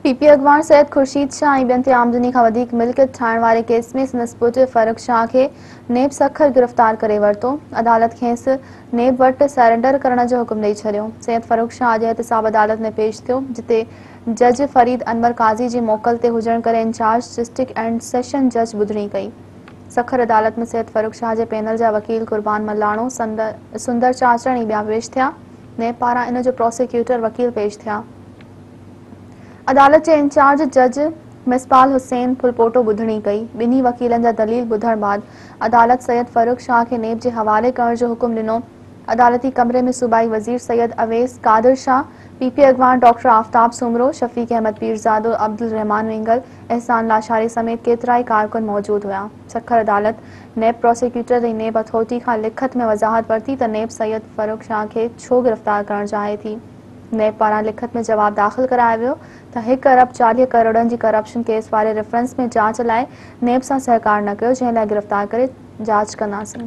PP अगवान Syed Khurshid Shah ऐं ॿियनि ते आमदनी खां वधीक मिल्कियत ठाहिण वारे केस में संदसि पुट फ़ारूक शाह खे नेब सखर गिरफ़्तार करे वरितो। अदालत खेसि नेब वटि सरेंडर करण जो हुकुम ॾेई छॾियो। सैयद फ़ारूक शाह अॼु एहतिसाब अदालत में पेश थियो, जिते जज फरीद अनवर काज़ी जी मोकल ते हुजण करे इंचार्ज डिस्ट्रिक्ट एंड सेशन जज ॿुधणी कई। सखर अदालत में सैयद फ़ारूक शाह जे पैनल जा वकील कुर्बान मल्लाणो, सुंदर चाचरण ऐं ॿिया पेश थिया। नेब पारां इन जो प्रोसिक्यूटर वकील पेश थिया। अदालत जे इंचार्ज जज मिसबाल हुसैन फुलपोटो ॿुधणी कई। ॿिन्ही वकीलनि जा दलील ॿुधण बाद अदालत सैयद फ़ारूक शाह खे नेब जे हवाले करण जो हुकुम ॾिनो। अदालती कमरे में सूबाई वज़ीर सैयद अवैस कादिर शाह, पीपी अगवान डॉक्टर आफ़ताब सुमरो, शफ़ीक अहमद पीरज़ादो, अब्दुल रहमान वेंगल, एहसान लाशारी समेत केतिराई कारकुन मौजूद हुआ। सखर अदालत नेब प्रोसिक्यूटर ऐं नेब अथॉरिटी खां लिखत में वज़ाहत वरिती त नेब सैयद फ़ारूक शाह खे छो गिरफ़्तार करणु चाहे थी। नेब पारां लिखत में जवाब दाख़िल करायो वियो त 1 अरब 40 करोड़नि जी करप्शन केस वारे रेफरेंस में जांच लाइ नेब सां सहकार न कयो, जंहिं लाइ गिरफ़्तार करे जांच कंदासीं।